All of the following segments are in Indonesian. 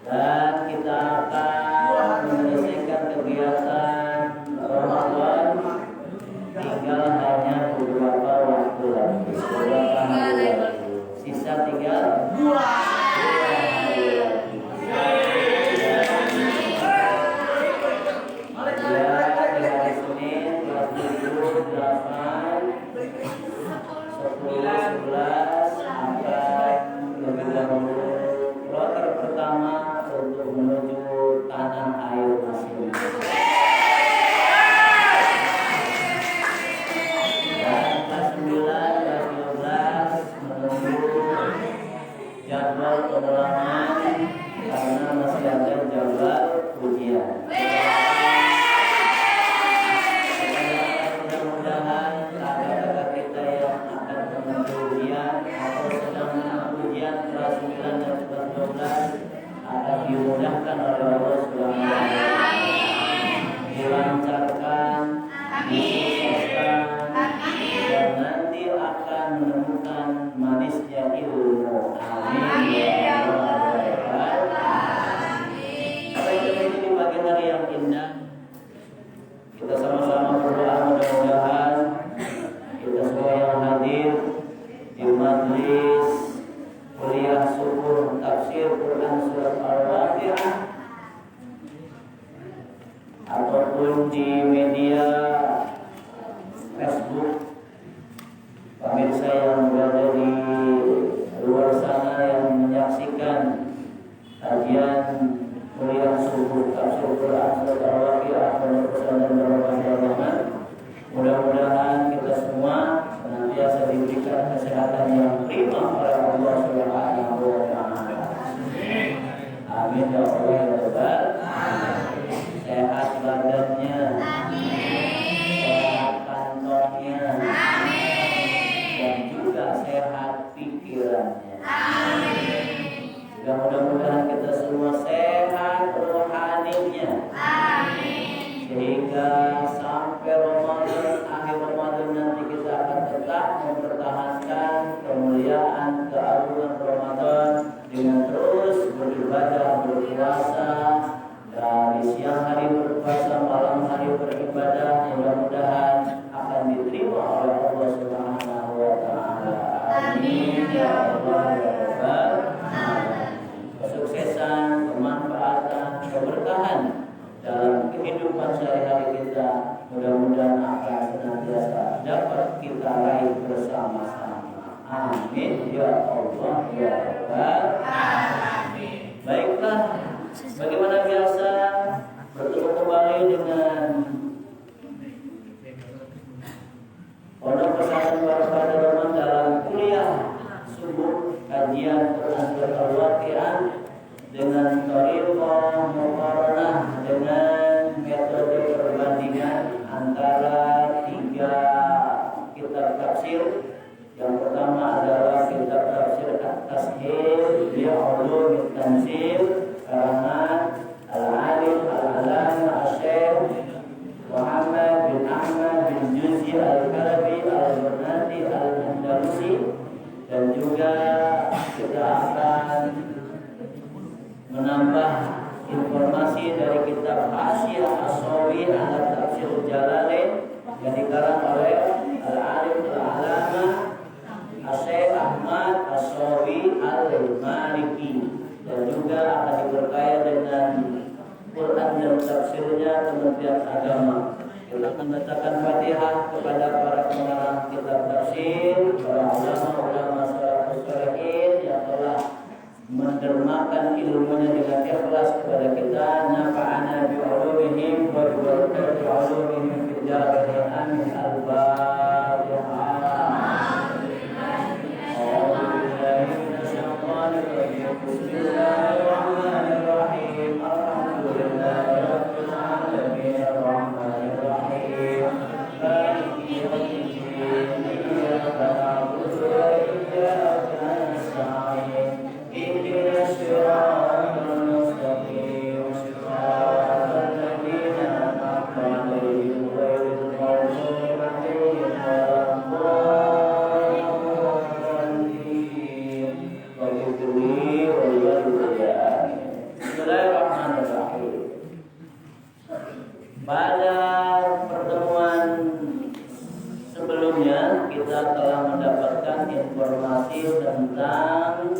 Dan kita akan menyelesaikan kegiatan Ramadan tinggal hanya beberapa waktu lagi, beberapa hari lagi. Sisa tinggal 2 hari lagi. Ya, di hari Senin kelas 7, 8, 10, 11 akan lebih dahulu kloter pertama untuk menuju tanah air masing-masing. Dan kelas 9, kelas 12 menunggu jadwal pengulangan karena masih ada jadwal ujian. Mudah-mudahan kakak-kakak kita yang akan menuju ujian atau sedang menuju ujian kelas 9 dan kelas 12 akan dimudahkan oleh Allah Subhanahu wa taala, dilancarkan, disukseskan, dan nanti akan menemukan manisnya ilmu. Amin ya rabbal alamin. Baik, ini di pagi hari yang indah, kita sama-sama berdoa mudah-mudahan kita semua yang hadir di majelis kuliah subuh tafsir Quran surat Al-Waqiah ataupun di media Facebook, pemirsa yang berada di luar sana yang menyaksikan kajian kuliah subuh tafsir Quran surat Al-Waqiah pada pesantren Darul Rahman. Mudah-mudahan kita semua senantiasa diberikan kesehatan yang prima oleh Allah Subhanahu wa taala. Amin ya Allah ya Rabbal alamin. Sehat badannya, sehat kantongnya, dan juga sehat pikirannya. Dan mudah-mudahan kita semua sehat rohaninya. Sehingga sampai Ramadan, akhir Ramadan nanti kita akan tetap mempertahankan kemuliaan keagungan Ramadan dengan terus beribadah, berpuasa, dari siang hari berpuasa, malam hari beribadah. Mudah-mudahan akan diterima oleh Allah Subhanahu wa taala. Amin ya Allah ya rabbal alamin. Kesuksesan, kemanfaatan, keberkahan dalam kehidupan sehari-hari kita mudah-mudahan akan senantiasa dapat kita raih bersama-sama. Amin ya Allah ya rabbal alamin. Baiklah, bagaimana biasa bertemu kembali dengan Pondok Pesantren Darul Rahman dalam kuliah subuh kajian Quran surat Al-Waqiah dengan thariqah muqaranah, dengan metode perbandingan antara 3 kitab tafsir. Yang pertama adalah kitab tafsir At-Tashil bi Ulum Tanzil karangan Al-Alim Al-Alama Asy-Syaikh Muhammad bin Ahmad bin Juzi Al-Kalabi Al-Burnati Al-Andalusi, dan juga kita akan menambah informasi dari kitab Hasyiah As-Sawi ala Tafsir Jalalain yang dikarang oleh Al-Alim Al-Alama Asy-Syaikh Ahmad As-Sawi Al-Maliki, dan juga akan diberkaya dengan Quran dan tafsirnya Kementerian Agama. Kita akan membacakan Fatihah kepada para pengarang kitab tafsir, para ulama-ulama salafus shalihin yang telah mendermakan ilmunya dengan ikhlas kepada kita. Nafa'ana bi ulumihim wa barakatuh bi ulumihim fid dharain. Amin. Al-Fatihah. Bismillahirrahmanirrahim. Alhamdulillahi rabbil alamin. Arrahmanir rahim. Maliki yaumiddin. Iyyaka na'budu wa iyyaka nasta'in. Ihdinas siratal mustaqim. Shiratal ladzina an'amta 'alaihim ghairil telah mendapatkan informasi tentang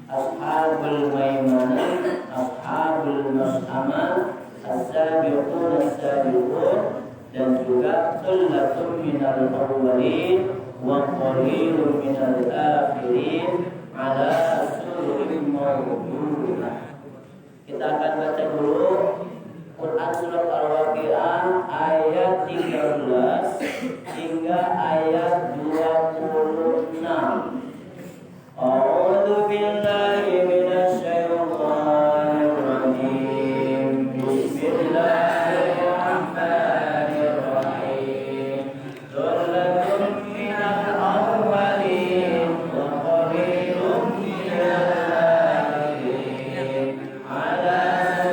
Ashabul Maimanah, Ashabul Mas'amah, As-Sabiqun As-Sabiqun, dan juga Thullatun minal awwalin wa qalilun minal akhirin ala sururin mawdunah. Kita akan baca dulu Quran Surat Al-Waqi'ah ayat 13 hingga ayat 26. A'udzu billahi minasy syaithanir rajim. Bismillahirrahmanirrahim. Thullatun minal awwalin wa qalilun minal akhirin ala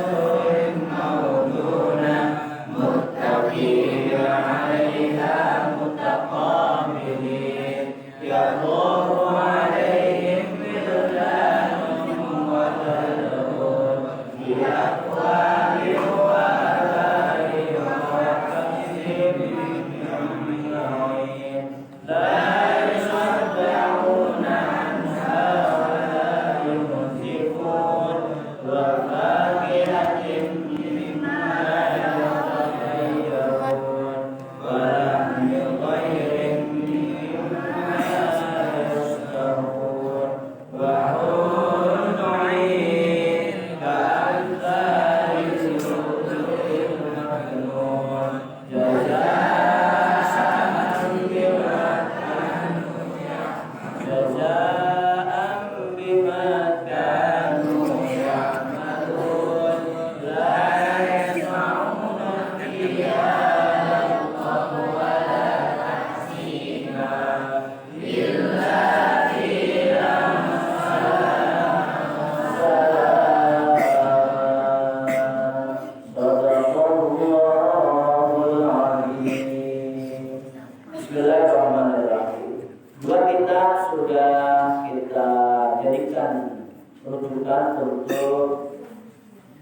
sururin mawdunah muttaqina 'alaiha mutaqabilin yatufu 'alaihim wildanun mu'allafun bi'akwabin wa abarin wa ka'sin min ma'in la yusaddauna 'anha wa la yunzifun wa fakihatin mimma yatakhayyarun wa lahmi tayrin mimma yashtahun wa hurun 'ain ka'amthali lu'lu'il maknun jazaa'an bima kanu ya'malun la yasma'una fiha lagwan wa la ta'sima illa qilan Sadaqallahul azim. Bismillahirrahmanirrahim. Dua kitab sudah kita jadikan rujukan untuk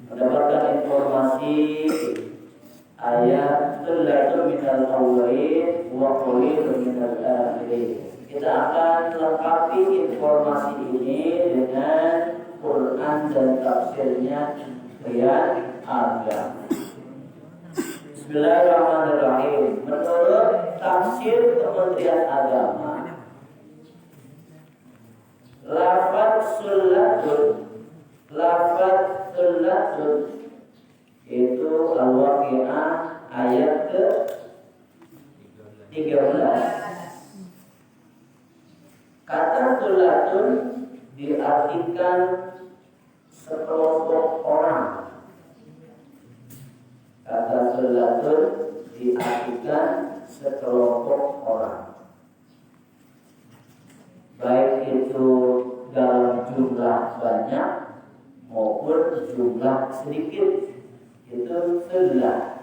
mendapatkan informasi ayat Thullatun minal awwalin wa qalilun minal akhirin. Kita akan lengkapi informasi ini dengan Quran dan tafsirnya Kementerian Agama. Bismillahirrahmanirrahim. Menurut tafsir Kementerian Agama, lafaz sullatun itu Al-Waqi'ah ayat ke 13. Kata sullatun diartikan sekelompok orang. Kata sullatun diartikan sekelompok orang, baik itu dalam jumlah banyak maupun jumlah sedikit, itu sullah.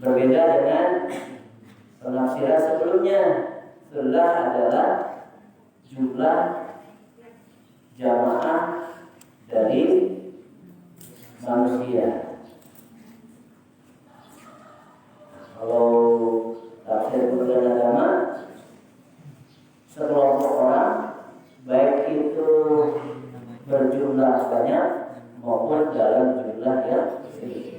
Berbeda dengan penafsiran sebelumnya. Sullah adalah jumlah jamaah dari manusia. Kalau tafsir Kementerian Agama, sekelompok orang, baik itu berjumlah banyak maupun dalam jumlah yang sedikit.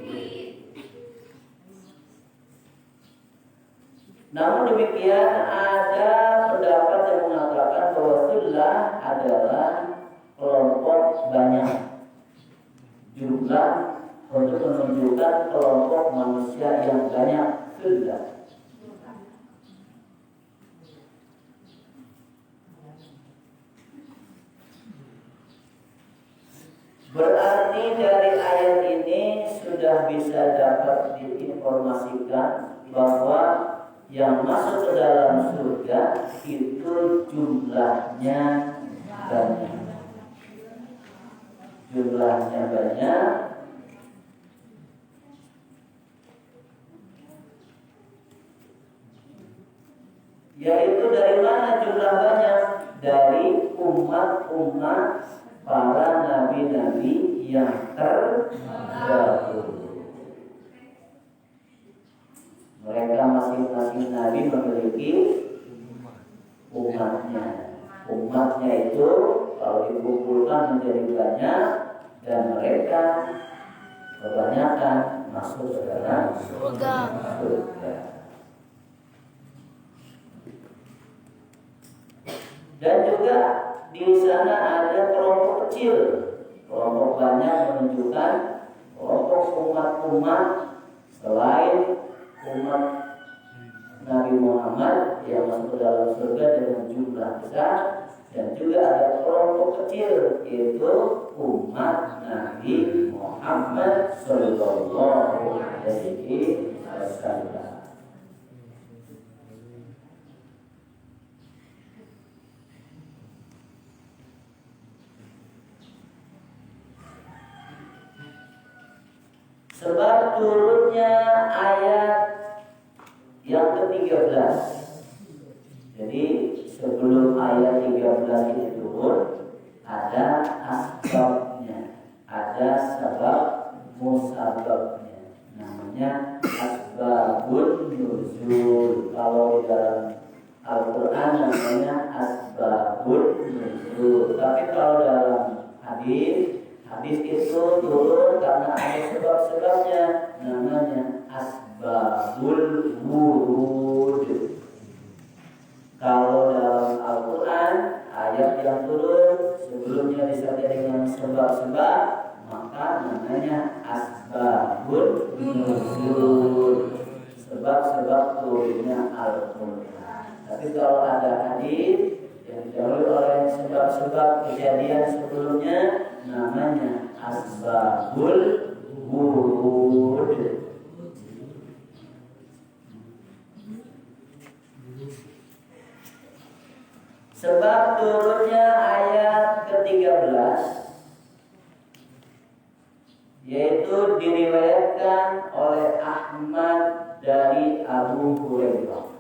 Namun demikian, ada pendapat yang mengatakan bahwa sullah adalah kelompok banyak jumlah untuk menunjukkan kelompok manusia yang banyak. Sullah berarti dari ayat ini sudah bisa dapat diinformasikan bahwa yang masuk ke dalam surga itu jumlahnya banyak. Jumlahnya banyak, yaitu dari mana jumlah banyak? Dari umat-umat para nabi-nabi yang terdahulu. Mereka masing-masing nabi memiliki umatnya. Umatnya itu kalau dikumpulkan menjadi banyak dan mereka kebanyakan masuk ke dalam surga. Dan juga di sana ada kelompok kecil. Kelompok banyak menunjukkan kelompok umat-umat selain umat Nabi Muhammad yang masuk ke dalam surga dengan jumlah besar, dan juga ada kelompok kecil yaitu umat Nabi Muhammad Sallallahu Alaihi Wasallam. Sebab turunnya ayat yang ke-13. Jadi sebelum ayat 13 ini turun, ada asbabnya, ada sebab musababnya. Namanya asbabun nuzul. Kalau di dalam Al-Quran namanya asbabun nuzul. Tapi kalau dalam hadis itu turun karena ada sebab-sebabnya, namanya asbabul wurud. Kalau dalam Al-Quran ayat yang turun sebelumnya disertai dengan sebab-sebab, maka namanya asbabul nuzul, sebab-sebab turunnya Al-Quran. Tapi kalau ada hadis yang didahului oleh sebab-sebab kejadian sebelumnya, namanya asbabul wurud. Sebab turunnya ayat ke-13, yaitu diriwayatkan oleh Ahmad dari Abu Hurairah.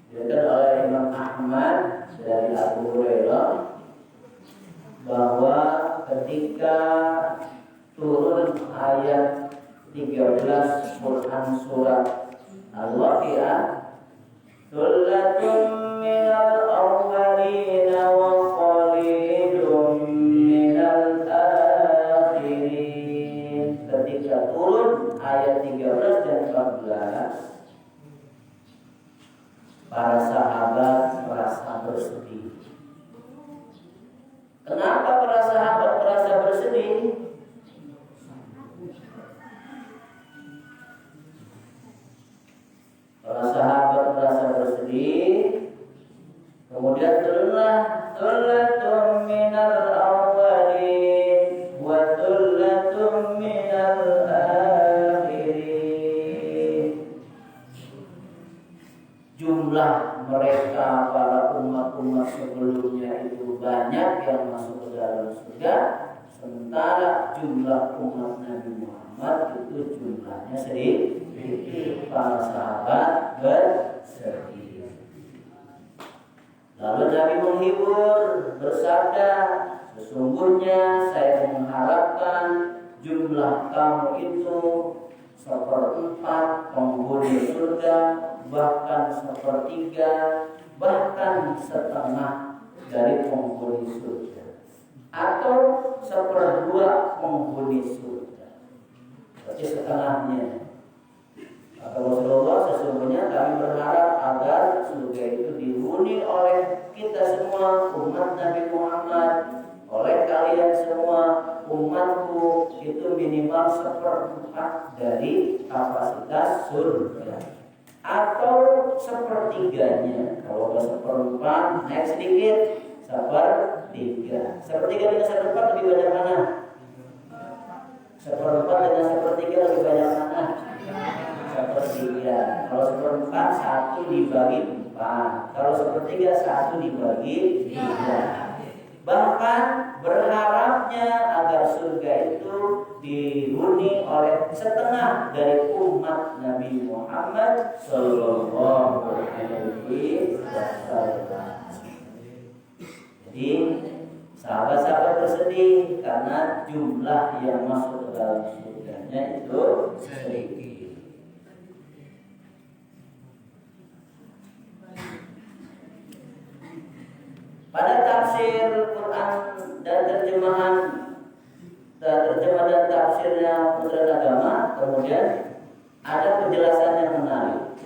Diriwayatkan oleh Imam Ahmad dari Abu Hurairah bahwa ketika turun ayat 13 Quran surat Al-Waqi'ah, Sullatun minal awwalina wa qalilun minal akhirin. Ketika turun ayat 13 dan 14, para sahabat merasa bersedih. Kenapa para sahabat merasa bersedih? Para sahabat merasa bersedih. Kemudian turunlah Thullatun minal awwalin wa thullatun minal akhirin. Jumlah mereka para umat-umat sebelumnya itu banyak yang masuk ke dalam surga, sementara jumlah umat Nabi Muhammad itu jumlahnya sedikit. Para sahabat bersedih. Lalu Nabi menghibur, bersabda, sesungguhnya saya mengharapkan jumlah kamu itu 1/4 penghuni surga, bahkan 1/3, bahkan setengah dari penghuni surga, atau 1/2 penghuni surga. Berarti setengahnya. Kata Rasulullah, sesungguhnya kami berharap agar surga itu dihuni oleh kita semua umat Nabi Muhammad, oleh kalian semua umatku, itu minimal 1/4 dari kapasitas surga, atau 1/3-nya. Kalau ke 1/4 naik sedikit, 1/3. 1/3 dengan 1/4 lebih banyak mana? 1/4 dengan 1/3 lebih banyak mana? 1/3. Kalau 1/4 1 dibagi 4. Kalau 1/3 1 dibagi 3. Bahkan berharapnya agar surga itu dihuni oleh setengah dari umat Nabi Muhammad Sallallahu Alaihi Wasallam. Jadi Sahabat-sahabat bersedih karena jumlah yang masuk ke dalam surganya itu sedikit. Pada tafsir Quran dan terjemah dan tafsirnya Kementerian Agama, kemudian ada penjelasan yang menarik.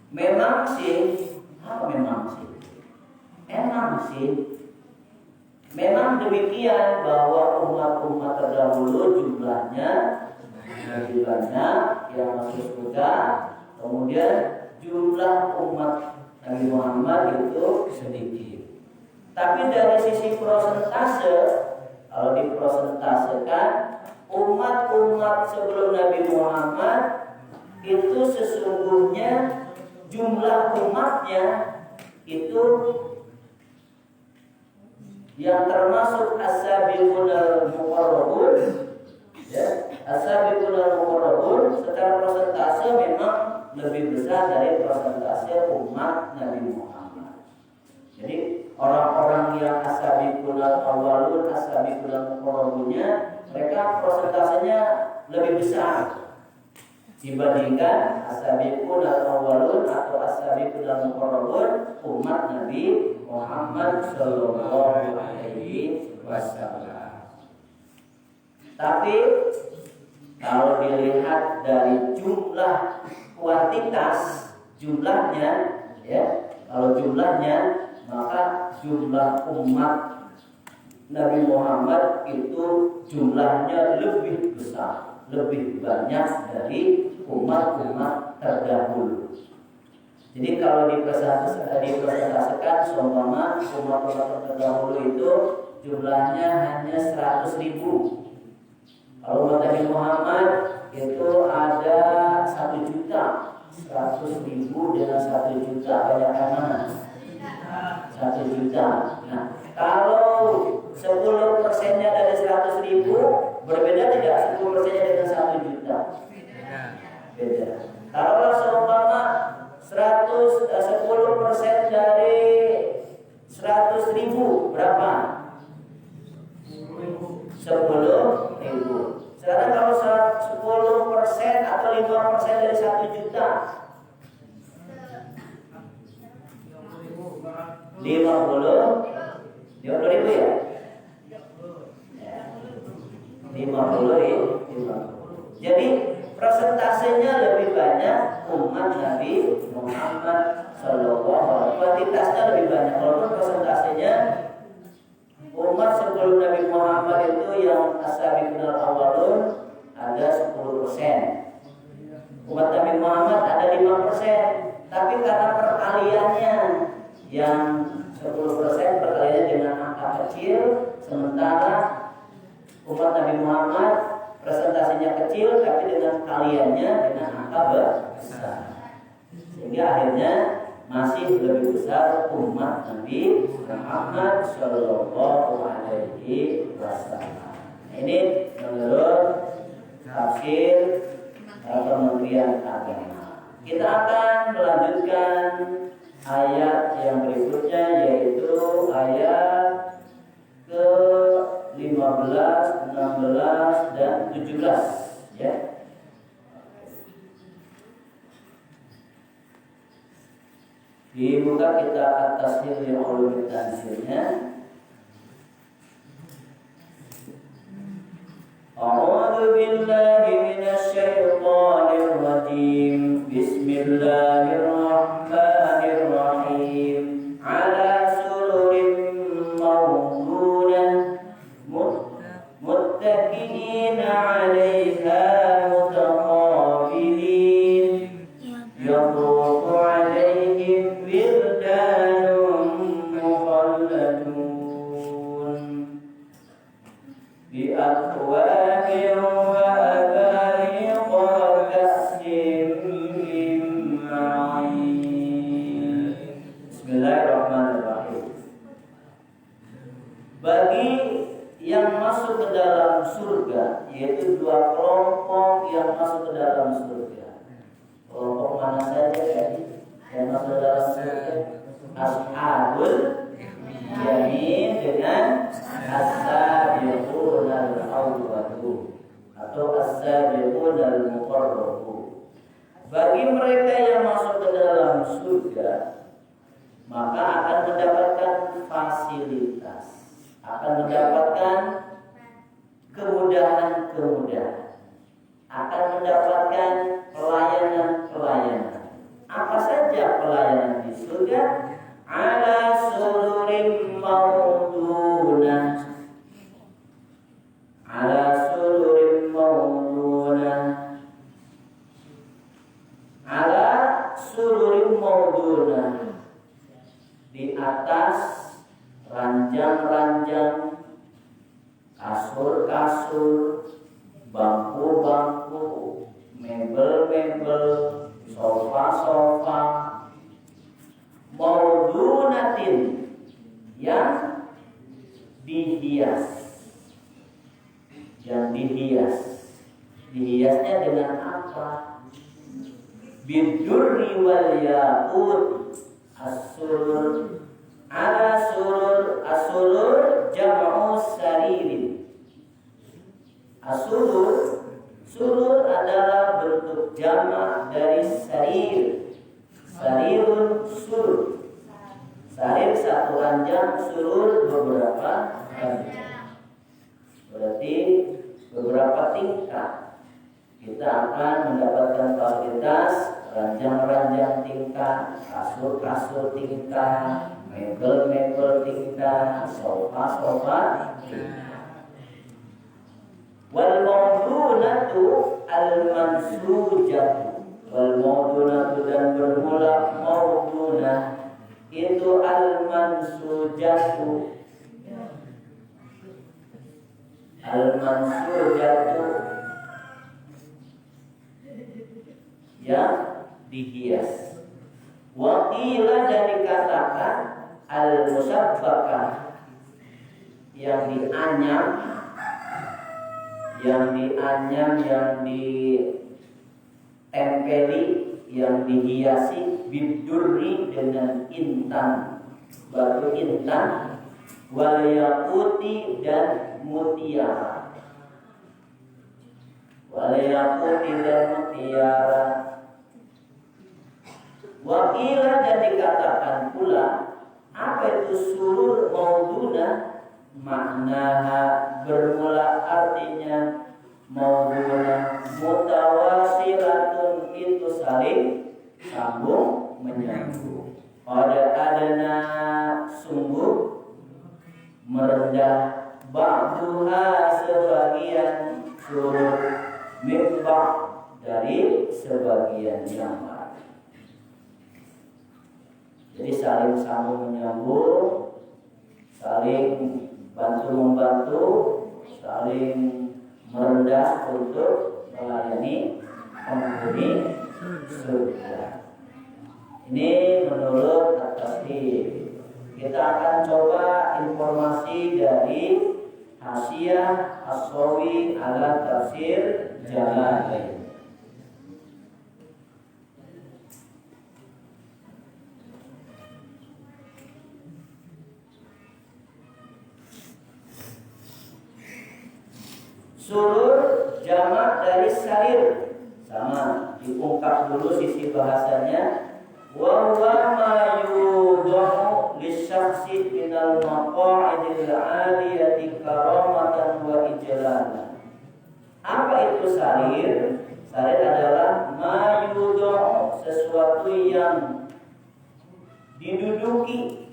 Memang sih, memang demikian bahwa umat-umat terdahulu jumlahnya lebih banyak yang masuk surga, kemudian jumlah umat Nabi Muhammad itu sedikit. Tapi dari sisi prosentase, kalau diprosentasekan, umat-umat sebelum Nabi Muhammad itu sesungguhnya jumlah umatnya itu yang termasuk as-sabiqun al-muqarrabun, ya, as-sabiqun al-muqarrabun secara persentase memang lebih besar dari persentase umat Nabi Muhammad. Jadi orang-orang yang as-sabiqun al-awwalun, as-sabiqun al-muqarrabunnya, mereka persentasenya lebih besar dibandingkan as-sabiqun al-awwalun atau as-sabiqun al-muqarrabun umat Nabi Muhammad sallallahu alaihi wasallam. Tapi kalau dilihat dari jumlah kuantitas, jumlahnya, ya, kalau jumlahnya, maka jumlah umat Nabi Muhammad itu jumlahnya lebih besar, lebih banyak dari umat-umat terdahulu. Jadi kalau dipresentasikan, seumpama umat-umat terdahulu itu jumlahnya hanya 100.000. Kalau umat Nabi Muhammad itu ada 1 juta. 100.000 dengan 1 juta banyak mana? 1 juta. Nah, kalau 10%-nya dari 100.000 berbeda tidak 10%-nya dengan 1 juta? Beda. Kalau seumpama 10% dari 100.000 berapa? 10.000. Sekarang kalau 10% atau 5% dari 1 juta, 50.000 ya? 50.000. Jadi persentasenya lebih banyak umat Nabi Muhammad sallallahu alaihi wasallam. Kuantitasnya lebih banyak, walaupun persentasenya umat sebelum Nabi Muhammad itu yang as-sabiqun al-awwalun ada 10%. Umat Nabi Muhammad ada 5%. Tapi karena perkaliannya yang 10% perkaliannya dengan angka kecil, sementara umat Nabi Muhammad presentasinya kecil tapi dengan kaliannya dengan angka besar, sehingga akhirnya masih lebih besar umat Nabi Muhammad Shallallahu Alaihi Wasallam. Ini menurut tafsir Kementerian Agama. Kita akan melanjutkan ayat yang berikutnya, yaitu ayat ke-15, 16 dan 17, ya. Dibuka kita atas Tafsir Ulumul Tanzilnya. A'udzu billahi minasy syaithanir rajim. Bismillahirrahmanirrahim. Ala sururin mawdunah muttaqiina 'alaiha mutaqabilin. Yatufu 'alaihim wildanun mukhalladun bi akwabin wa abariq wa ka'sin min ma'in. Bismillahirrahmanirrahim. Bagi yang masuk ke dalam surga, yaitu 2 kelompok yang masuk ke dalam surga. Kelompok mana saja tadi yang masuk ke dalam surga? Ashabul yakni dengan as-sabiqunal awwalun atau as-sabiqunal muqarrabun. Bagi mereka yang masuk ke dalam surga, maka akan mendapatkan fasilitas, akan mendapatkan kemudahan-kemudahan, akan mendapatkan pelayanan-pelayanan. Apa saja pelayanan di surga? Ala sururim maudunah, ala sururim maudunah, ala sururim maudunah, di atas ranjang-ranjang, kasur-kasur, bangku-bangku, mebel-mebel, sofa-sofa, maudunatin, yang dihias, dihiasnya dengan apa? Bidurri wal yaqut, as-surur, ala surur, as-surur jam'u saririn. As-surur, surur adalah bentuk jamak dari sarir. Sarirun surur. Sarir satu ranjang, surur beberapa ranjang. Berarti beberapa tingkat. Kita akan mendapatkan fasilitas ranjang-ranjang tingkat, kasur-kasur tingkat, mebel-mebel tingkat, sofa-sofa tingkat. Wal maudunatu al-mansujatu, wal maudunatu dan bermula maudunah itu al-mansujatu, al-mansujatu yang dihias. Waqila dan dikatakan al-musabbaqah yang dianyam, yang ditempeli, yang dihiasi, bidurri dengan intan, batu intan, wal yaquti dan mutiara, wal yaquti dan mutiara. Wakila dan dikatakan pula apa itu surur maudunah, maknaha bermula artinya maudunah mutawasilatun itu saling sambung menyambung. Pada adana sungguh merendah, ba'duha sebagian surur, mimba dari sebagian yang lain. Jadi saling sambung menyambung, saling bantu-membantu, saling merendah untuk melayani penghuni surga. Ini menurut at-tafsir. Kita akan coba informasi dari Hasyiah As-Sawi ala Tafsir Jalalain. Surur jamak dari sarir, sama diungkap dulu sisi bahasanya. Wa huwa ma yudahu lisyakhsi minal maqa'idil 'aliyati karamatan wa ijlalan. Apa itu sarir? Sarir adalah ma yudahu, sesuatu yang diduduki,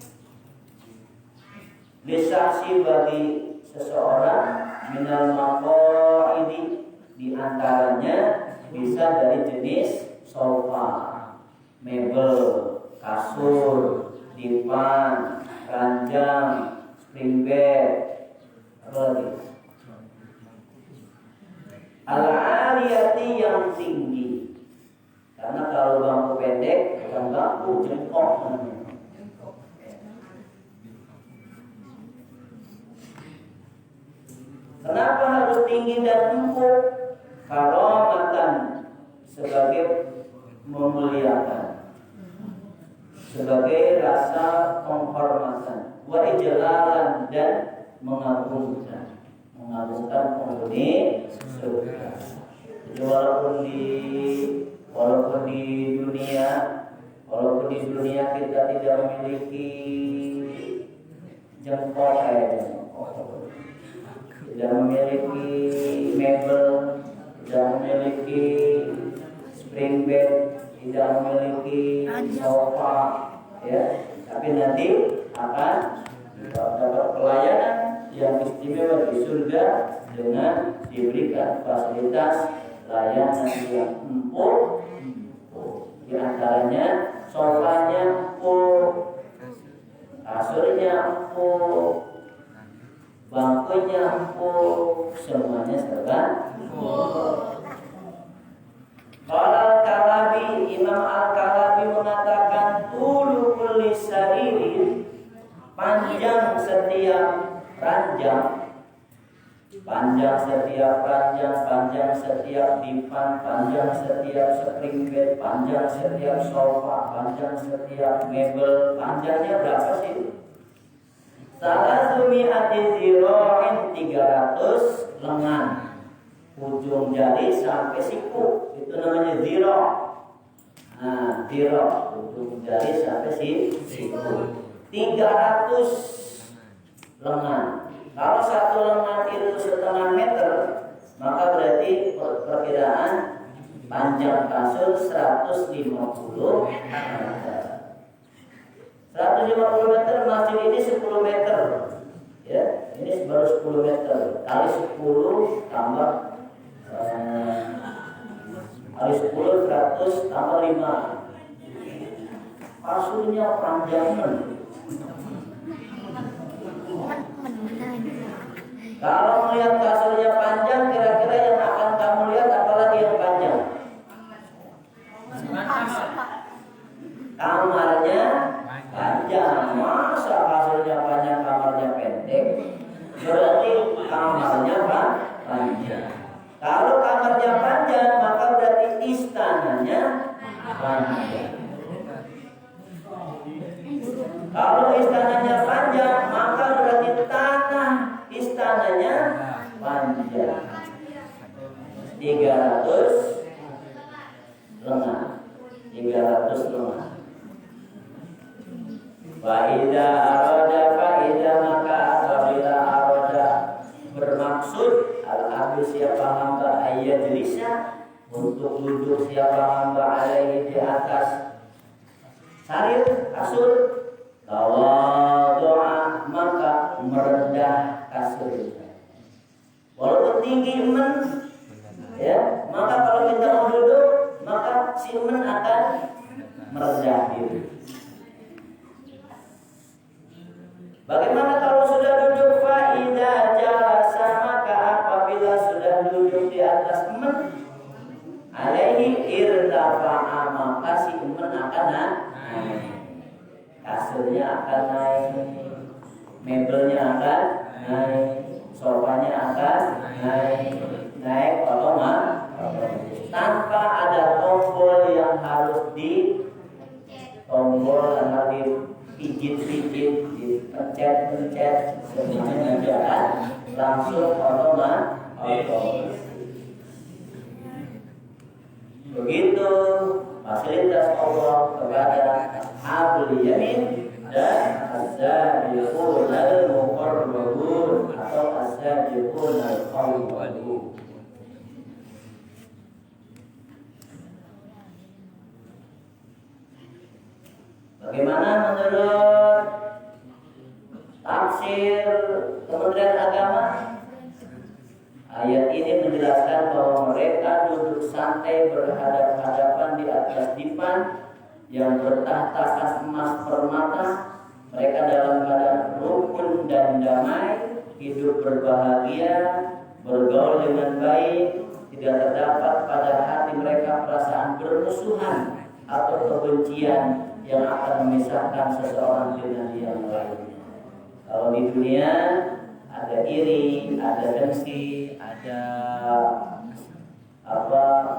lisyakhsi bagi seseorang, minal maqa'idi, di antaranya bisa dari jenis sofa, mebel, kasur, dipan, ranjang, spring bed, apa lagi? Al-aliyati yang tinggi. Karena kalau bangku pendek bukan bangku, jengkok. Kenapa harus tinggi dan empuk? Karamatan, sebagai memuliakan, sebagai rasa penghormatan. wa ijlalan dan mengagungkan penghuni surga. Jadi walaupun di dunia kita tidak memiliki jempol tidak memiliki mebel, tidak memiliki spring bed, tidak memiliki sofa, ya, tapi nanti akan dapat pelayanan yang istimewa di surga dengan diberikan fasilitas layanan yang empuk. Di antaranya sofanya empuk, kasurnya empuk, bangkunya empuk, semuanya serba empuk. Qala Al-Kalabi, Imam Al-Kalabi mengatakan tulu kulli saririn, panjang setiap ranjang, panjang setiap dipan, panjang setiap spring bed, panjang setiap sofa, panjang setiap mebel. Panjangnya berapa sih? Salah sumi'ati ziro'in, 300 lengan, ujung jari sampai siku, itu namanya ziro. Nah, ziro, ujung jari sampai siku, 300 lengan. Kalau satu lengan itu setengah meter, maka berarti perkiraan panjang kasur 150 meter. 150 meter, masjid ini 10 meter. Ya, ini baru 10 meter. Kali 10 tambah kali 10 100 tambah 5. Kasurnya panjang. Kalau melihat kasurnya panjang, kira-kira yang akan kamu lihat apalagi yang panjang? Kamarnya panjang. Masa kasurnya panjang, kamarnya pendek? Berarti kamarnya panjang. Kalau kamarnya panjang, maka berarti istananya panjang. Kalau istananya panjang, maka berarti tanah istananya panjang. 300 lengan. 300 lengan. Fa'idha maka apabila aroda bermaksud al-abdi siapa hamba ayyadlisha, untuk duduk siapa hamba alaihi di atas sarir kasur, tawadhu'a maka merendah kasurnya. Walaupun tinggi ya, maka kalau kita mau duduk, maka si akan merendah diri. Bagaimana kalau sudah duduk? Fa'idha jalasa maka apabila sudah duduk di atas alaihi irtafa'a maka si akan naik. Kasurnya akan naik, mebelnya akan naik, sofanya akan naik otomatis tanpa ada tombol yang harus dipijit-pijit, dipencet-pencet, semuanya jalan langsung otomatis. Begitu fasilitas Allah kepada ashabul yamin dan as-sabiqun al-muqarrabun atau as-sabiqun al-awwalun. Bagaimana menurut tafsir Kementerian Agama? Ayat ini menjelaskan bahwa mereka duduk santai berhadap-hadapan di atas dipan yang bertahta emas permata. Mereka dalam keadaan rukun dan damai, hidup berbahagia, bergaul dengan baik. Tidak terdapat pada hati mereka perasaan bermusuhan atau kebencian yang akan memisahkan seseorang dengan yang lainnya. Kalau di dunia ada iri, ada dengki, ada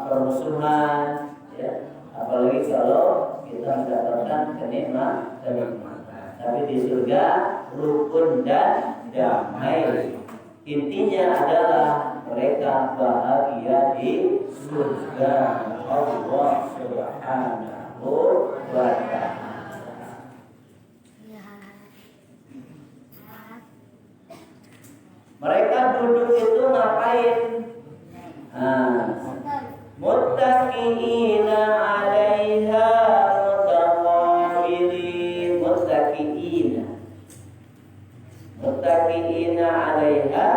permusuhan, ya. Apalagi kalau kita mendapatkan kenikmatan. Tapi di surga rukun dan damai. Intinya adalah mereka bahagia di surga Allah Subhanahu wa ta'ala. Mereka duduk itu ngapain? Muttaqiina 'alaiha mutaqabilin. Muttaqiina 'alaiha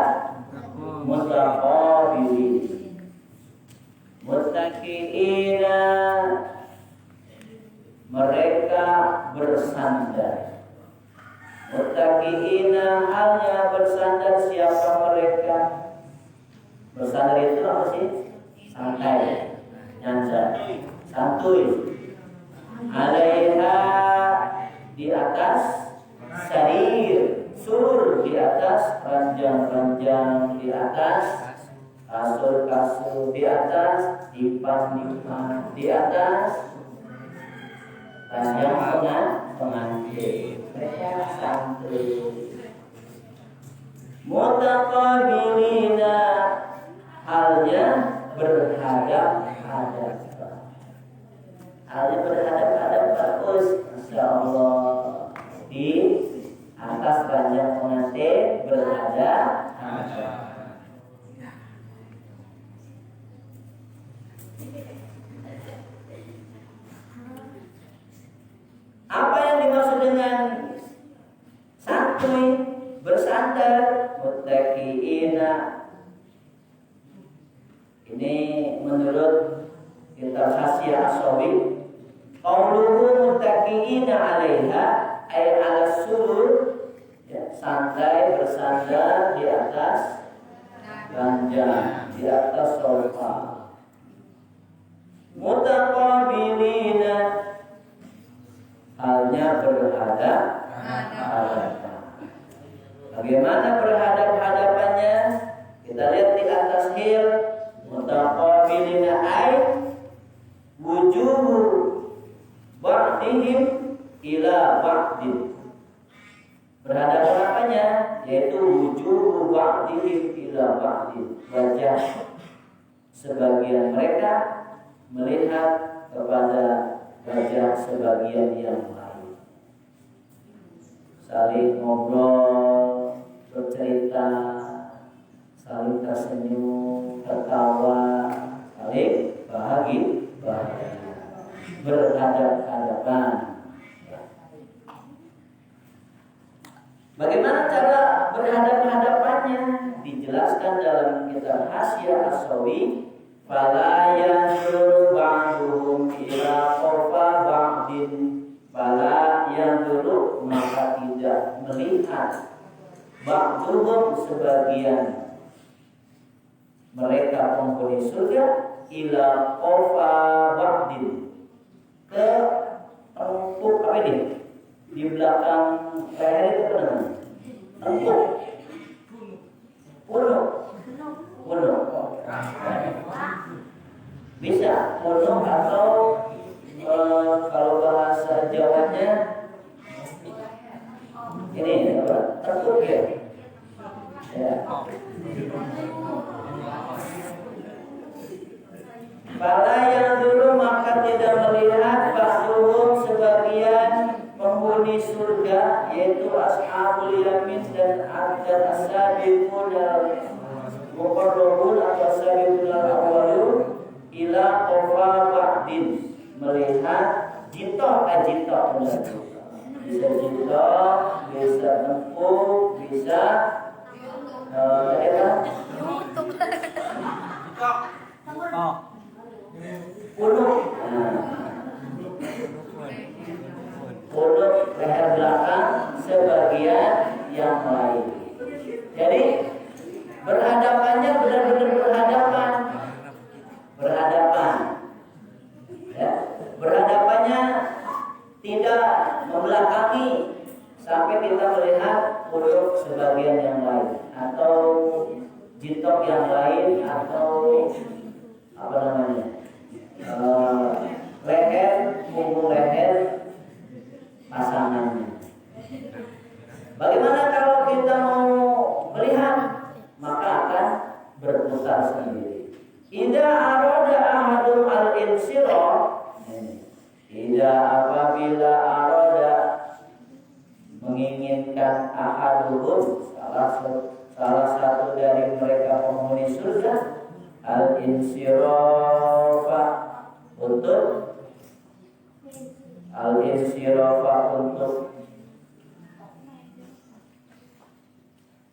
mutaqabilin. Muttaqiina, mereka bersandar. Muttaqiina, halnya bersandar. Siapa mereka? Bersandar itu apa sih? Santai, nyantai, santuy. 'Alaiha, di atas sarir, surur, di atas ranjang-ranjang, di atas kasur-kasur, di atas dipan-dipan, di atas ranjang pengantin. Mereka santuy. Mutaqabilina, halnya berhadap-hadapan. Halnya berhadap-hadapan. Masya Allah, di atas ranjang pengantin berhadap-hadapan. Apa yang dimaksud dengan santuy, bersandar? Muttaqiina, ini menurut kitab Hasyiah As-Sawi, qauluhu muttaqiina 'alaiha ay 'ala surur, ya, santai bersandar di atas ranjang, di atas sofa. Mutaqabilina, halnya berhadap-hadapan. Bagaimana berhadap-hadapannya? Kita lihat di atas hil. Mutaqabilina ay wujuhu ba'dihim ila ba'din. Berhadapan-hadapannya yaitu wujuhu ba'dihim ila ba'din. Wajah sebagian mereka melihat kepada wajah sebagian yang lain. Saling ngobrol, bercerita, saling tersenyum, tertawa, saling bahagia, berhadap-hadapan. Bagaimana cara berhadap-hadapannya? Dijelaskan dalam kitab Hasyiah As-Sawi, fala yanzuru ba'duhum ila qafa ba'din. Fala yanzuru, maka tidak melihat, ba'duhum, sebagian mereka penghuni surga, ila qafa ba'din, ke tengkuk apa ini? Di belakang leher itu apa namanya? Tengkuk. Punuk. Bisa punuk atau kalau bahasa Jawanya ini apa? Tengkuk ya. Ya. Fala yang dulu, maka tidak melihat ba'duhum, sebagian penghuni surga, yaitu ashabul yamin dan as-sabiqun al-muqarrabun atau as-sabiqun al-awwalun, ila qafa ba'din, melihat jintoh, bisa jintoh, bisa tempuk, bisa punuk leher belakang sebagian yang lain. Jadi berhadapannya benar-benar berhadapan. Ya, berhadapannya tidak membelakangi sampai kita melihat punuk sebagian yang lain atau jintok yang lain atau apa namanya, leher, punggung leher pasangannya. Bagaimana akan berputar sendiri. Idza arada ahadum al-insiraf, idza apabila arada menginginkan ahaduhum salah satu dari mereka penghuni surga al-insirafa untuk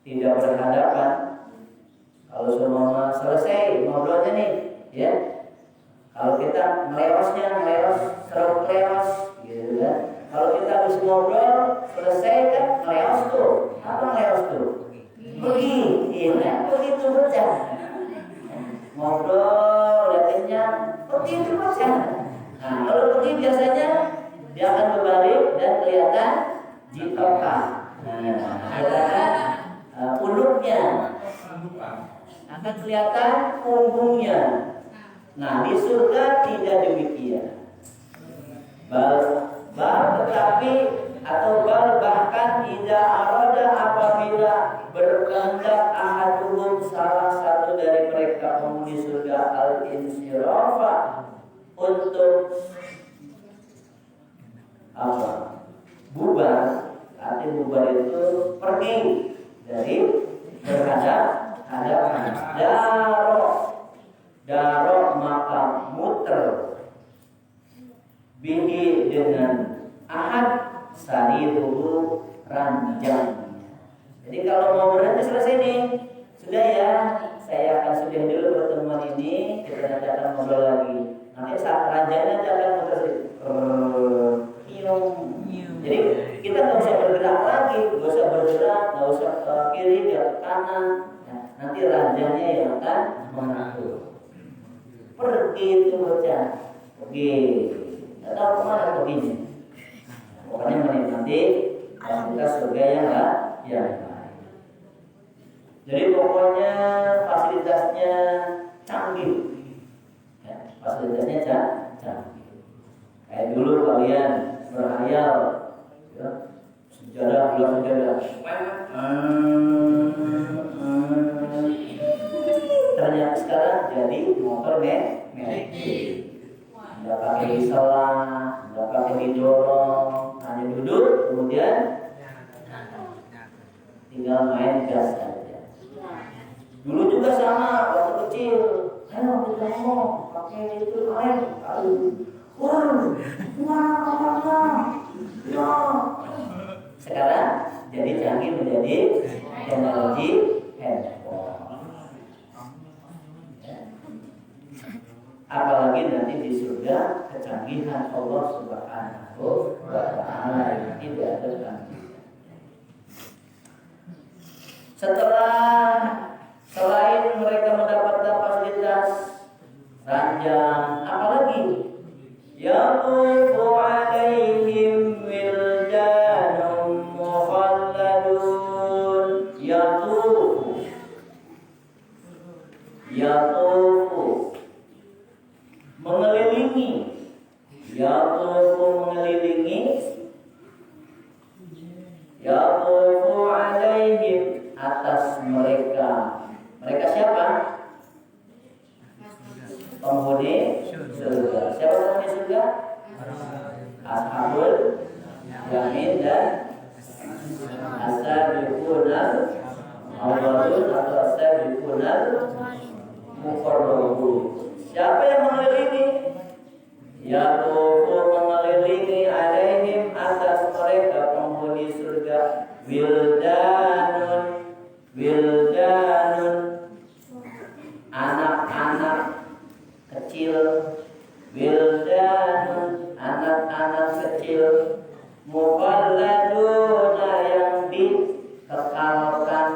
tidak berhadapan. Kalau semua selesai ngobrolnya nih, ya. Kalau kita meleros, serau meleros, gitu kan. Kalau kita habis ngobrol, selesai kan meleros tuh. Apa meleros tuh? Pergi, iya kan? Begitu bocah. Ngobrol, udah kenyang, pergi itu bocah. Nah, kalau pergi biasanya dia akan berbalik dan kelihatan jitoka. Kelihatan punuknya, akan kelihatan punggungnya. Nah, di surga tidak demikian. Bahkan idza arada apabila berkehendak ahaduhum salah satu dari mereka penghuni surga al-insirafa untuk apa? Bubar. Arti bubar itu pergi dari berhadapan. Daro maka muter bihi dengan ahad sariruhu ranjangnya. Jadi kalau mau berhenti selesai nih, sudah ya, saya akan sudah dulu pertemuan ini, kita nanti akan ngobrol lagi. Nanti saat ranjangnya nanti akan muter jadi kita nggak usah bergerak lagi, nggak usah ke kiri, ke kanan. Nah, nanti ranjangnya yang akan mengatur. Pergi itu bocah, pergi. Tidak tahu kemana perginya. Pokoknya menikmati fasilitas surga yang baik. Jadi pokoknya fasilitasnya canggih, ya, fasilitasnya canggih. Kayak dulu kalian berhayal, ya, sejarah bulan sejarah. Ternyata sekarang jadi motor metik, nggak pakai selang, nggak pakai didorong, hanya duduk kemudian tinggal main gas saja. Dulu juga sama waktu kecil, ayo kita mau pakai itu main, sekarang jadi canggih menjadi teknologi handphone. Apalagi nanti di surga kecanggihan Allah Subhanahu wa ta'ala yang tidak ada tandingan. Selain mereka mendapatkan fasilitas ranjang, apalagi yaqufu alaihim wildanum mukhalladun yatufu mengelilingi yaqufu alaihim atas mereka siapa? Penghuni surga. Siapa penghuni surga? Ashabul yamin dan as-sabiqunal awwalun atau as-sabiqunal muqarrabun. Siapa yang mengelilingi? Yaqufu mengelilingi alaihim atas mereka penghuni surga wildanun anak-anak kecil, wildanun anak-anak kecil, mukhalladuna yang dikekalkan.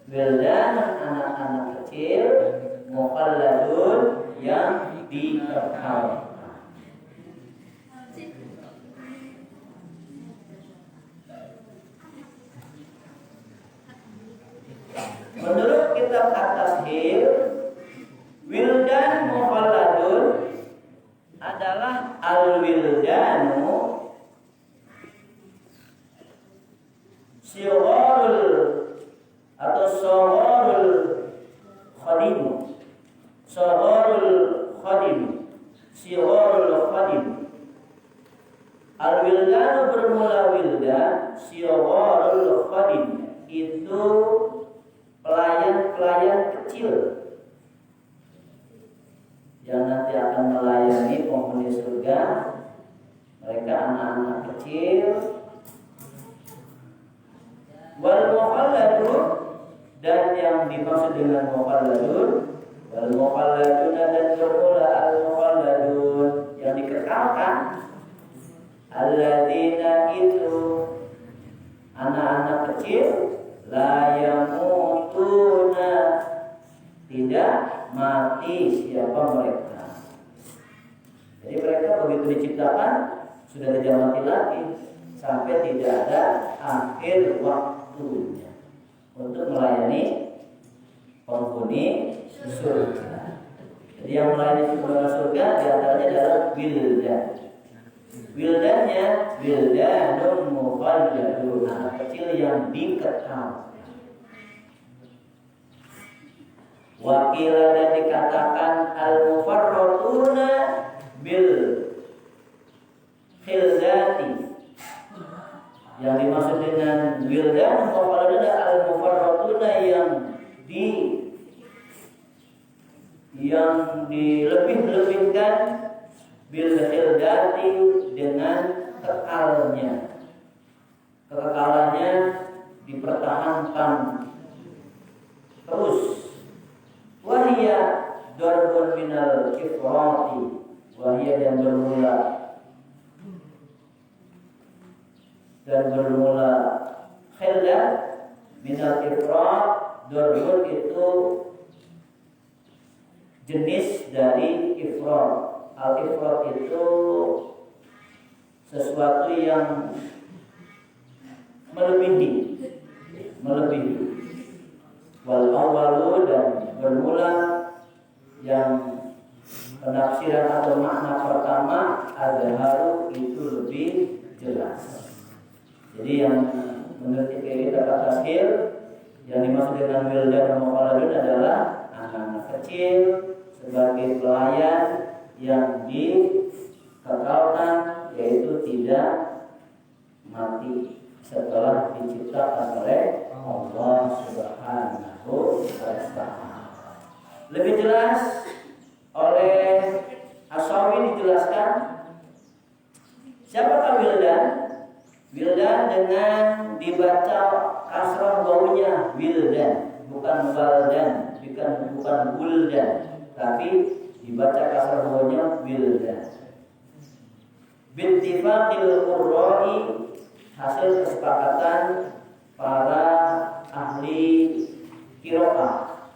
Wildanun anak-anak kecil, mukhalladun yang dikekalkan. Menurut kitab At-Tashhir, wildan mukhalladun adalah al-wildanu sigharul atau sagharul khadim. Sagharul khadim. Sigharul khadim. Al-wildanu bermula wildan, sigharul khadim. Itu pelayan-pelayan kecil yang nanti akan melayani penghuni surga. Mereka anak-anak kecil. Wal mukhalladun, dan yang dimaksud dengan mukhalladun, wal mukhalladuna, dan bermula al mukhalladun yang dikekalkan. Alladzina, itu anak-anak kecil, la yamutuna, tidak mati siapa mereka. Jadi mereka begitu diciptakan sudah tidak mati lagi sampai tidak ada akhir waktunya untuk melayani penghuni surga. Jadi yang melayani penghuni surga diantaranya adalah wildan. Wildannya wildanun mukhalladun, anak kecil yang dikekal. Wakila, dan dikatakan al-mufarratuna bil khildati. Yang dimaksud dengan wildan mukhalladun adalah al-mufarratuna yang dilebih-lebihkan bil khildati, dengan kekalnya. Kekekalannya dipertahankan terus. Wahia darbun minal ifrati, wahia dan bermula khildat minal ifrat. Darbun itu jenis dari ifrat. Al-ifrat itu sesuatu yang melebihi. Wal awwalu, dan bermula yang penafsiran atau makna pertama azharu, itu lebih jelas. Jadi yang menurut kita tafsir yang dimaksud dengan wildan dan mukhalladun adalah anak-anak kecil sebagai pelayan yang dikekalkan, yaitu tidak mati setelah diciptakan oleh Allah Subhanahu wa Ta'ala. Lebih jelas oleh Ashawi dijelaskan siapakah wildan? Wildan dengan dibaca kasrah wawunya wildan, bukan waldan, bukan buldan, tapi dibaca kasrah wawunya wildan. Bittifaqil qurra'i, hasil kesepakatan para ahli qiraah,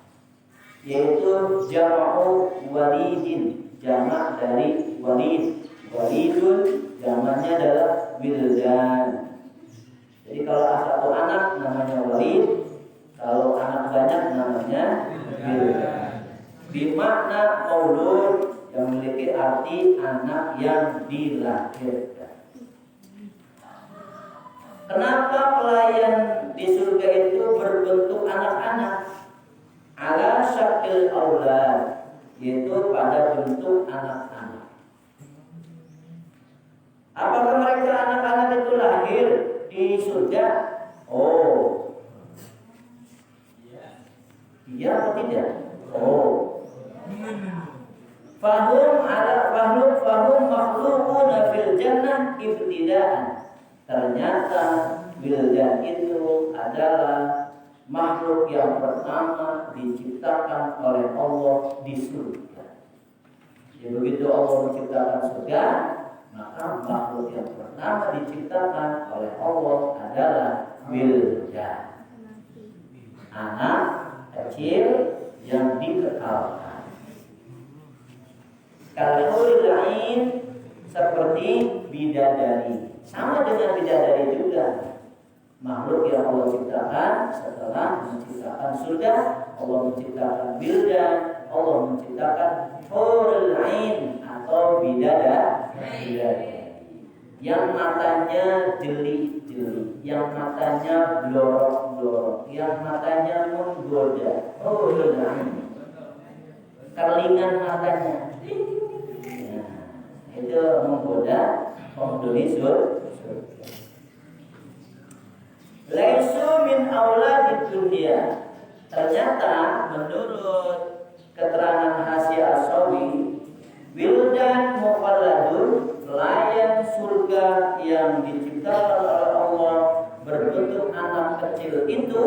yaitu jama'u walidin, jamak dari walid. Walidun jamaknya adalah wildan. Jadi kalau satu anak namanya walid, kalau anak banyak namanya wildan. Bimakna maulud, yang memiliki arti anak yang dilahirkan. Kenapa pelayan di surga itu berbentuk anak-anak? Ala syakil aulad, yaitu pada bentuk anak-anak. Apakah mereka anak-anak itu lahir di surga? Oh, iya atau tidak? Oh, Fahum makhluquna fil jannah ibtidaan. Ternyata wildan itu adalah makhluk yang pertama diciptakan oleh Allah di surga. Jadi begitu Allah menciptakan surga, maka makhluk yang pertama diciptakan oleh Allah adalah wildan, anak kecil yang dikekalkan. Kalhuril ain, seperti bidadari. Sama dengan bidadari juga, makhluk yang Allah ciptakan setelah menciptakan surga. Allah menciptakan wildan, Allah menciptakan hurul ain atau bidadari yang matanya jeli-jeli, yang matanya blorok absor, yang matanya menggoda. Oh, kerlingan matanya. Nah, itu menggoda penghuni surga. Laisu min auladid dunya. Ternyata menurut keterangan Hasyi As-Sawi, wildan mukhalladun, pelayan surga yang diciptakan oleh Allah berbentuk anak kecil itu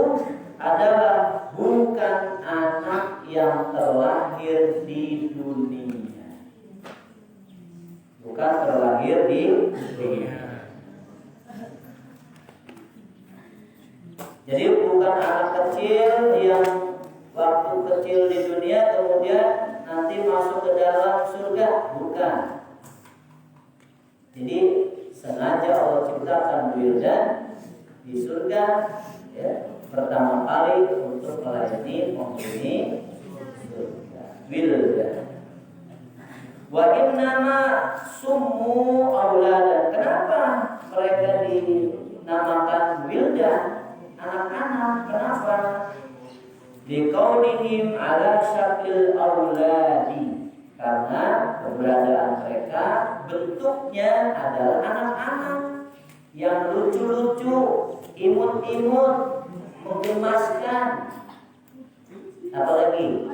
adalah bukan anak yang terlahir di dunia. Bukan terlahir di dunia. Jadi bukan anak kecil yang waktu kecil di dunia kemudian nanti masuk ke dalam surga, bukan. Jadi sengaja Allah ciptakan wildan di surga, ya, pertama kali untuk melayani penghuni surga. Wildan. Wa innama summu auladan. Kenapa mereka dinamakan wildan? Anak-anak, kenapa? Liqaunihim ala syakil auladi, karena keberadaan mereka bentuknya adalah anak-anak yang lucu-lucu, imut-imut, menggemaskan. Apalagi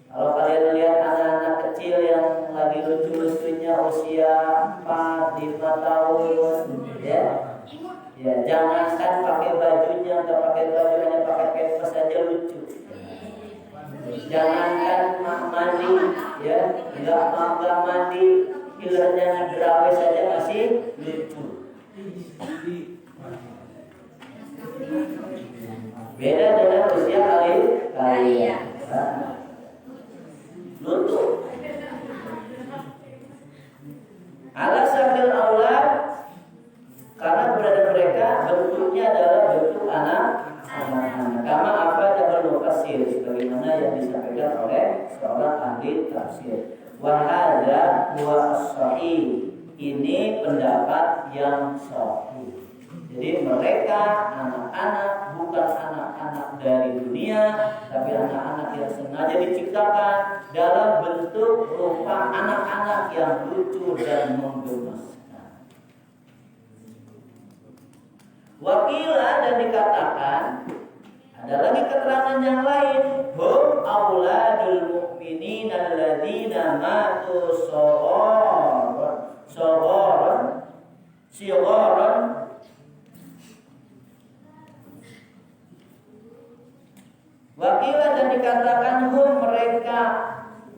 kalau kalian lihat anak-anak kecil yang lagi lucu-lucunya usia 4-5 tahun, ya. Ya, jangankan pakai bajunya, nggak pakai baju, hanya pakai kepes saja lucu. Jangankan mandi, ya, nggak mandi, hilangnya gerawes saja masih lucu. Beda dengan usia kalian. Lucu. Ala sabil aulad, karena berada mereka bentuknya adalah bentuk anak-anak. Kama apa jabal mufassir, sebagaimana yang disampaikan oleh seorang ahli tafsir. Wa hadza huwa as-sahih. Ini pendapat yang sahih. Jadi mereka anak-anak bukan anak-anak dari dunia, tapi anak-anak yang sengaja diciptakan dalam bentuk rupa anak-anak yang lucu dan menggemaskan. Wakilah dan dikatakan, ada lagi keterangan yang lain, hum auladul mu'minin alladzina matu sigharan. Wakilah dan dikatakan hum, mereka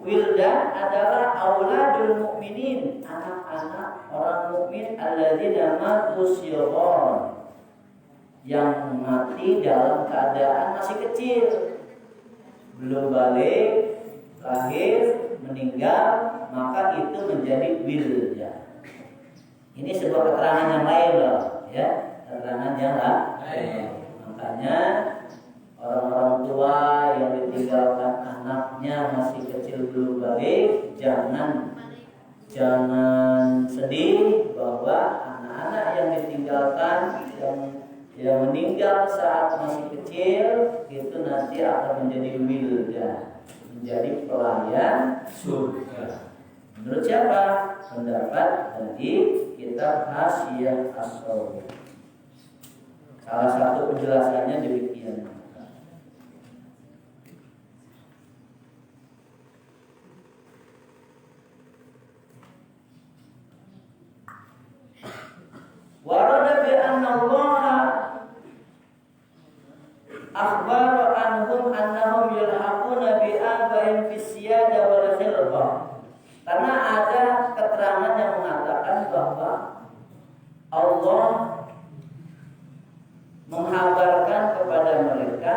wildan adalah auladul mu'minin, anak-anak orang mukmin alladzina matu sigharan, yang mati dalam keadaan masih kecil, belum balik, lahir, meninggal, maka itu menjadi wildan. Ini sebuah keterangan yang lain loh, ya, keterangan yang lain. Makanya orang-orang tua yang ditinggalkan anaknya masih kecil belum balik, jangan sedih bahwa anak-anak yang ditinggalkan yang meninggal saat masih kecil itu nanti akan menjadi wildan, menjadi pelayan surga. Menurut siapa? Pendapat dari kitab Hasyi As-Sawi. Salah satu penjelasannya demikian. Warada bi anna Allah akhbara anhum annahum yulhaquna bi abaihim fi siyada wal khilqah. Karena ada keterangan yang mengatakan bahwa Allah menghabarkan kepada mereka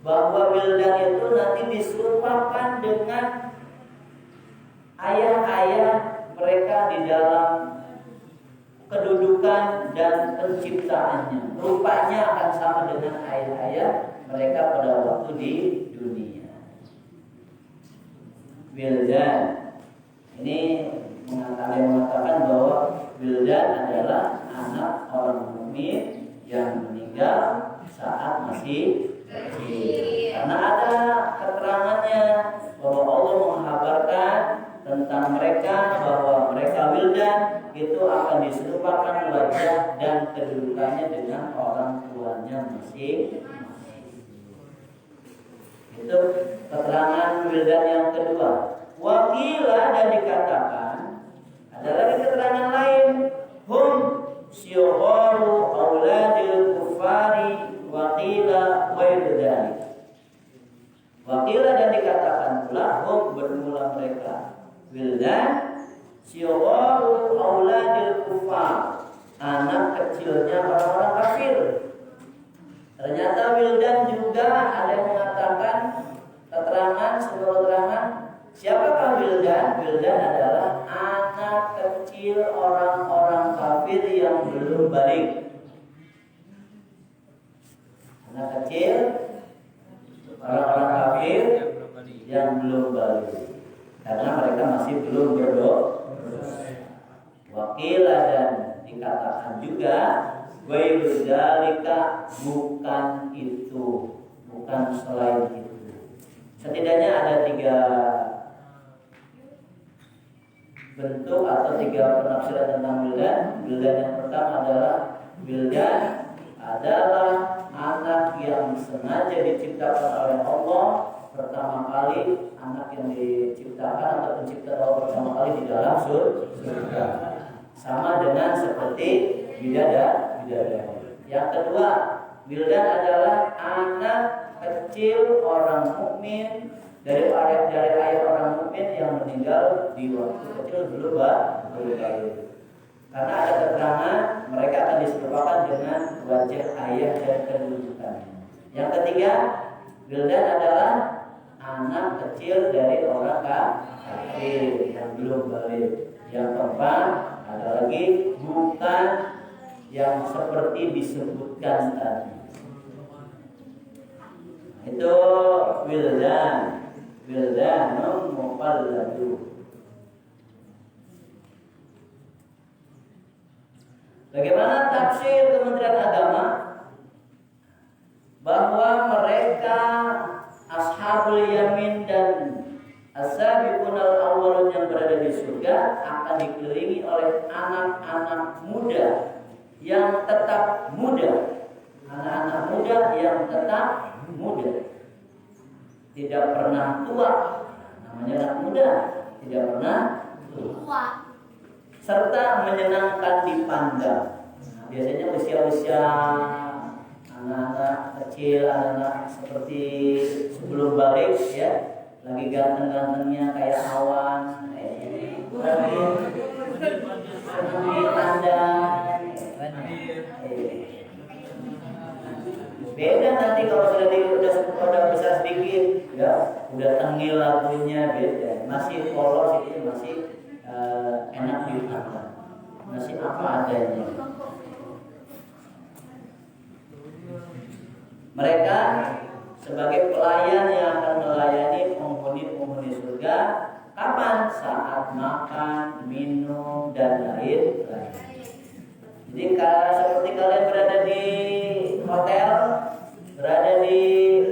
bahwa wildan itu nanti diserupakan dengan ayah-ayah mereka di dalam kedudukan dan penciptaannya. Rupanya akan sama dengan ayah-ayah mereka pada waktu di dunia. Wildan ini mengatakan bahwa wildan adalah anak orang mukmin yang meninggal saat masih kecil. Karena ada keterangannya bahwa Allah menghabarkan tentang mereka bahwa mereka wildan itu akan diserupakan wajah dan kedudukannya dengan orang tuanya masing-masing. Itu keterangan wildan yang kedua. Wakila dan dikatakan ada lagi keterangan lain, hum syugharu auladil kufari wakila ghairu dzalik. Wakila dan dikatakan pula hum bermula mereka wildan syugharu auladil kufar, anak kecilnya orang-orang kafir. Ternyata wildan juga ada yang mengatakan keterangan sebuah keterangan. Siapakah wildan? Wildan adalah anak kecil orang-orang kafir yang belum balik. Anak kecil orang-orang kafir yang belum balik, karena mereka masih belum berdosa. Wakila dan dikatakan juga ghairu dzalika, bukan itu, bukan selain itu. Setidaknya ada 3 bentuk atau 3 penafsiran tentang wildan. Wildan yang pertama adalah wildan adalah anak yang sengaja diciptakan oleh Allah pertama kali, anak yang diciptakan atau pencipta Allah pertama kali di dalam surga. Sama dengan seperti bidadari. Yang kedua, wildan adalah anak kecil orang mukmin dari ayah orang mukmin yang meninggal di waktu kecil belum balik. Karena ada keterangan mereka akan diserupakan dengan wajah ayah dan kedudukannya. Yang ketiga, wildan adalah anak kecil dari orang kafir yang belum balik. Yang keempat, ada lagi bukan yang seperti disebutkan tadi. Itu wildanun mufalladu. Bagaimana tafsir Kementerian Agama bahwa mereka ashabul yamin dan as-sabiqunal awwalun yang berada di surga akan dikelilingi oleh anak-anak muda yang tetap muda. Anak-anak muda yang tetap muda, tidak pernah tua. Namanya anak muda, tidak pernah tua. Serta menyenangkan dipandang. Nah, biasanya usia-usia anak-anak kecil, anak-anak seperti sebelum balik ya, lagi ganteng-gantengnya kayak awan, dipandang. Beda nanti kalau udah besar sedikit, ya udah tengil lagunya beda. Masih polos ini masih enak dipandang, masih apa adanya. Mereka sebagai pelayan yang akan melayani penghuni surga. Kapan? Saat makan, minum, dan lain-lain. Jadi seperti kalian berada di hotel, berada di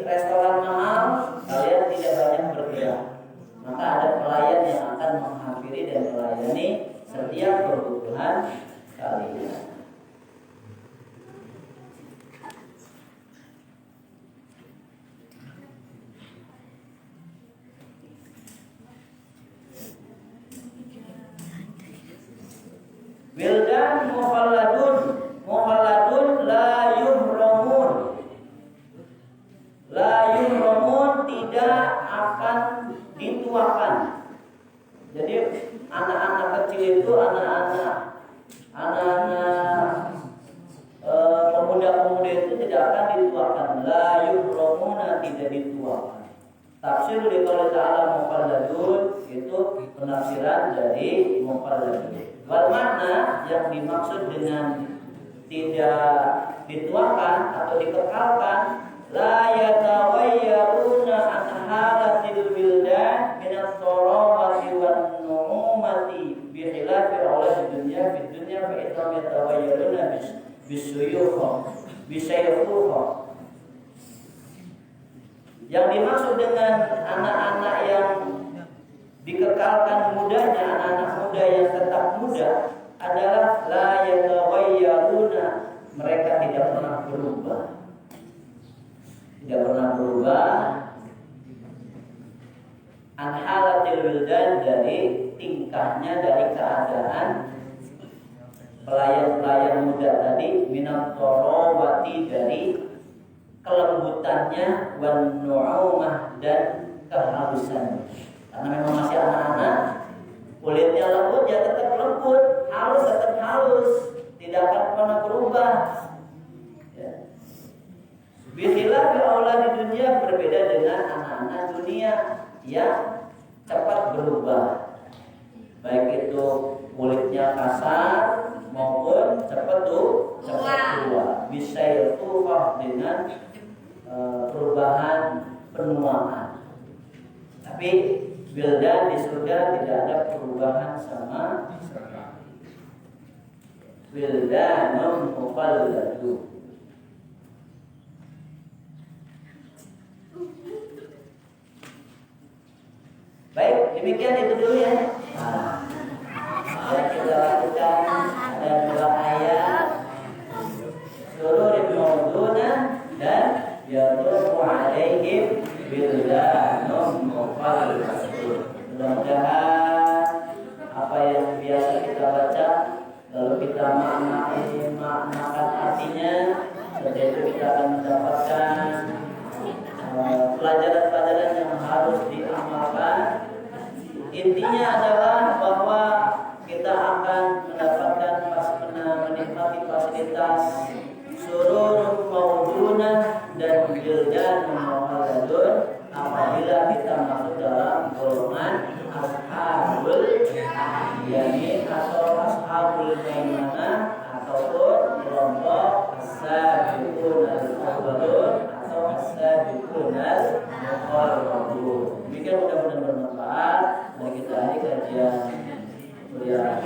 restoran mahal, kalian tidak banyak bergerak. Maka ada pelayan yang akan menghampiri dan melayani setiap kebutuhan kalian. Wildan mukhalladun la yuhramun. La yuhramun, tidak akan dituakan. Jadi anak-anak kecil itu anak-anak pemuda-pemuda itu tidak akan dituakan. La yuhramuna, tidak dituakan. Tafsir di qaul ta'ala mukhalladun itu penafsiran dari mukhalladun. Wal makna yang dimaksud dengan tidak dituakan atau dikekalkan, la yatawayyaruna an halatil wildan min at-tarawati wan nu'umati bi khilafi awlad dunya fi dunya fa idham yatawayyaruna bisuyukh Yang dimaksud dengan anak-anak yang dikekalkan mudanya, anak-anak muda yang tetap muda adalah la yataghayyaruna, mereka tidak pernah berubah. Tidak pernah berubah an halatil wildan, dari tingkahnya, dari keadaan pelayan-pelayan muda tadi, minat torowati, dari kelembutannya, wan nu'umah, dan kehalusannya. Karena memang masih anak-anak, kulitnya lembut ya tetap lembut, halus tetap halus, tidak akan pernah berubah. Ya. Bikhilaf aulad di dunia, berbeda dengan anak-anak dunia yang cepat berubah, baik itu kulitnya kasar maupun cepat tua. Bisa itu dengan perubahan penuaan. Tapi wildan di surga tidak ada perubahan sama wildanum mukalladu. Baik, demikian itu dulu ya. Yang kita lakukan ada 2 ayat, sururul mauduna dan yatufu alaihim bildanum mukalladu. Mudah-mudahan apa yang biasa kita baca, lalu kita maknakan artinya, setelah itu kita akan mendapatkan pelajaran-pelajaran yang harus diamalkan. Intinya adalah bahwa kita akan mendapatkan menikmati fasilitas surur maudunah dan wildan mukhalladun apabila kita masuk dalam golongan ashabul yamin atau ashabul maimanah ataupun kelompok as-sabiqun al-awwalun atau as-sabiqun al-muqarrabun. Demikian mudah-mudahan bermanfaat bagi kita hari kajian kuliah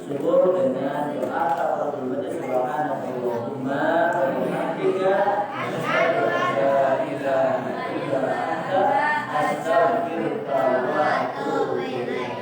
subuh dengan doa tafadhol baca subhanallahumma wa bihamdika asyhadu an la ilaha illa anta astaghfiruka wa atubu ilaik.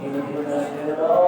Ihdinas siratal